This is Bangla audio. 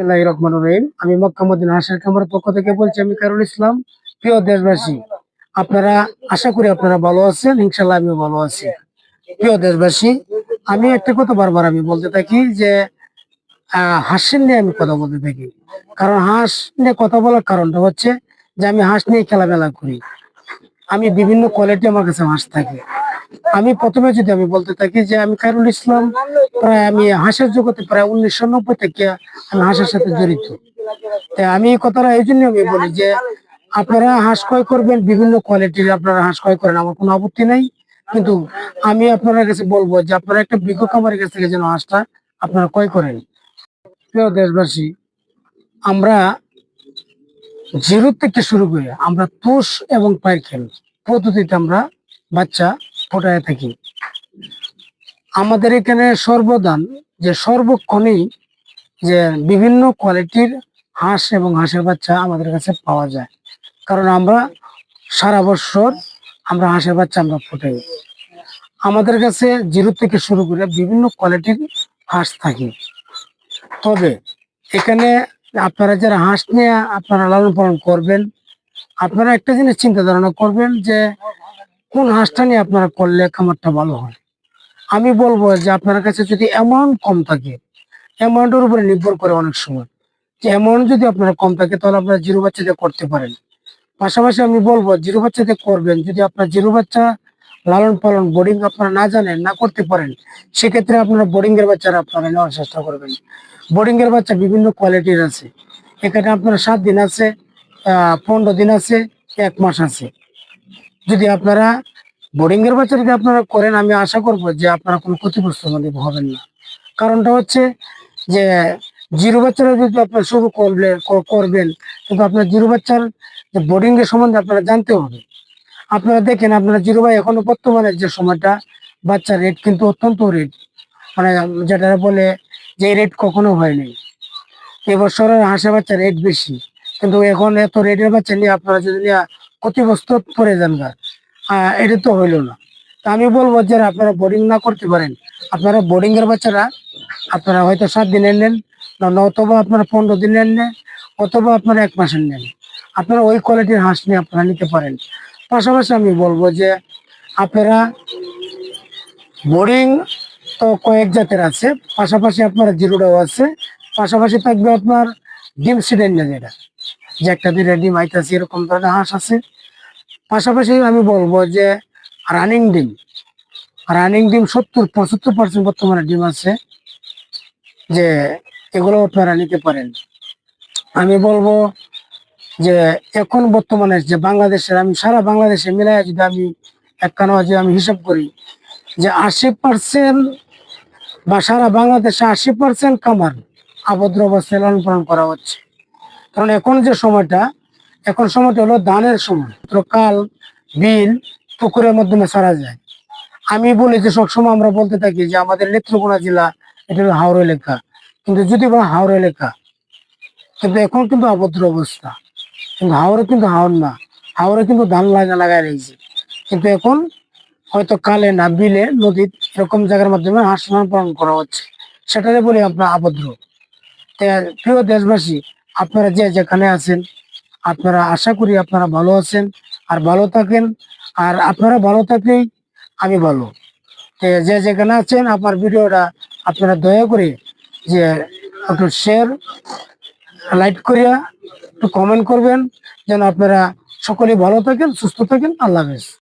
বিসমিল্লাহির রহমানির রহিম। আমি মক্কা মদিনা হাঁসের খামারের পক্ষ থেকে বলছি, আমি কারুল ইসলাম। প্রিয় দেশবাসী, আপনারা আশা করি আপনারা ভালো আছেন। ইনশাল্লাহ আমিও ভালো আছি। প্রিয় দেশবাসী, আমি একটা কথা বারবার আমি বলতে থাকি যে হাঁসের নিয়ে আমি কথা বলতে থাকি। কারণ হাঁস নিয়ে কথা বলার কারণটা হচ্ছে যে আমি হাঁস নিয়ে খেলামেলা করি। আমি বিভিন্ন কোয়ালিটি আমার কাছে হাঁস থাকে। আমি প্রথমে যদি আমি বলতে থাকি যে আমি কারুল ইসলাম, প্রায় আমি হাঁসের জগতে প্রায় 1990 থেকে আমি হাঁসের সাথে জড়িত। তাই আমি এই কথাটা এই জন্য আমি বলি যে আপনারা হাঁস ক্রয় করবেন, বিভিন্ন কোয়ালিটির আপনারা হাঁস ক্রয় করেন, আমার কোনো আপত্তি নাই। কিন্তু আমি আপনার কাছে বলবো যে আপনারা একটা বিজ্ঞ খামারের কাছ থেকে যেন হাঁসটা আপনারা ক্রয় করেন। প্রিয় দেশবাসী, আমরা জিরো থেকে শুরু করে আমরা তুষ এবং পাইকেল পদ্ধতিতে আমরা বাচ্চা ফোটায় থাকি। আমাদের এখানে সর্বদান যে সর্বক্ষণেই যে বিভিন্ন কোয়ালিটির হাঁস এবং হাঁসের বাচ্চা আমাদের কাছে পাওয়া যায়। কারণ আমরা সারা বছর আমরা হাঁসের বাচ্চা আমরা ফোটাই। আমাদের কাছে জিরো থেকে শুরু করে বিভিন্ন কোয়ালিটির হাঁস থাকে। তবে এখানে আপনারা যারা হাঁস নিয়ে আপনারা লালন পালন করবেন, আপনারা একটা জিনিস চিন্তা ধারণা করবেন যে কোন হাঁসটা নিয়ে আপনারা করলে খামারটা ভালো হয়। আমি বলবো যে আপনার কাছে যদি অ্যামাউন্ট কম থাকে, অ্যামাউন্টের উপরে নির্ভর করে অনেক সময়, যে অ্যামাউন্ট যদি আপনার কম থাকে তাহলে আপনারা জিরো বাচ্চা দিয়ে করতে পারেন। পাশাপাশি আমি বলবো জিরো বাচ্চা দিয়ে করবেন যদি আপনার জিরো বাচ্চা লালন পালন বোর্ডিং আপনারা না জানেন, না করতে পারেন, সেক্ষেত্রে আপনারা বোর্ডিং এর বাচ্চারা আপনারা নেওয়ার চেষ্টা করবেন। বোর্ডিং এর বাচ্চা বিভিন্ন কোয়ালিটির আছে। এখানে আপনারা 7 দিন আছে, 15 দিন আছে, 1 মাস আছে। যদি আপনারা বোর্ডিং এর বাচ্চা যদি আপনারা করেন, আমি আশা করব যে আপনারা কোনো ক্ষতিগ্রস্ত হবেন না। কারণটা হচ্ছে যে জিরো বাচ্চারা যদি আপনারা শুরু করবেন, কিন্তু আপনার জিরো বাচ্চার যে বোর্ডিং এর সম্বন্ধে আপনারা জানতে হবে। আপনারা দেখেন, আপনারা জিরো ভাই এখনো বর্তমানে যে সময়টা বাচ্চার রেট কিন্তু অত্যন্ত রেট, মানে যেটা বলে যে রেট কখনো হয়নি। এবছরের হাঁসের বাচ্চার রেট বেশি, কিন্তু এখন এত রেটের বাচ্চা নিয়ে আপনারা যদি ক্ষতিগ্রস্ত পড়ে যান গা, এটা তো হইলো না। তা আমি বলবো যে আপনারা বোর্ডিং না করতে পারেন, আপনারা বোর্ডিং এর বাচ্চারা আপনারা হয়তো 7 দিনের নেন, অথবা আপনারা 15 দিনের নেন, অথবা আপনারা 1 মাসের নেন। আপনারা ওই কোয়ালিটির হাঁস নিয়ে আপনারা নিতে পারেন। পাশাপাশি আমি বলবো যে আপনারা বোর্ডিং তো কয়েক জাতের আছে, পাশাপাশি আপনার জিরোটাও আছে। পাশাপাশি থাকবে আপনার ডিম সিডেন্ডা, যেটা যে একটা দুইটা ডিম আইতাছে এরকম ধরনের হাঁস আছে। পাশাপাশি আমি বলবো যে রানিং ডিম, রানিং ডিম 70-75% বর্তমানে ডিম আছে, যে এগুলো আপনারা নিতে পারেন। আমি বলবো যে এখন বর্তমানে যে বাংলাদেশের, আমি সারা বাংলাদেশে মিলাই যদি আমি একখানা যে আমি হিসাব করি যে 80% বা সারা বাংলাদেশে 80% খামার আবদ্ধ অবস্থায় লালন পালন করা হচ্ছে। কারণ এখন যে সময়টা, এখন সময়টা হলো ধানের সময়। তো কাল, বিল, পুকুরের মাধ্যমে ছাড়া যায়। আমি বলি যে সবসময় আমরা বলতে থাকি যে আমাদের নেত্রকোনা জেলা এটা হলো হাওড় এলাকা, কিন্তু যদি বা হাওড় এলাকা, কিন্তু এখন কিন্তু আবদ্ধ অবস্থা। কিন্তু হাওড়ে কিন্তু হাওড় না, হাওড়ে কিন্তু ধান লাগাই রয়েছে। কিন্তু এখন হয়তো কালে না, বিলে, নদীর এরকম জায়গার মাধ্যমে হাঁস লালন পালন করা হচ্ছে, সেটারে বলি আপনার আবদ্ধ। প্রিয় দেশবাসী, আপনারা যে যেখানে আছেন, আপনারা আশা করি আপনারা ভালো আছেন আর ভালো থাকেন। আর আপনারা ভালো থাকলেই আমি ভালো। যে যেখানে আছেন আপনার ভিডিওটা আপনারা দয়া করে যে একটু শেয়ার, লাইক করিয়া একটু কমেন্ট করবেন, যেন আপনারা সকলেই ভালো থাকেন, সুস্থ থাকেন। আল্লাহ হাফেজ।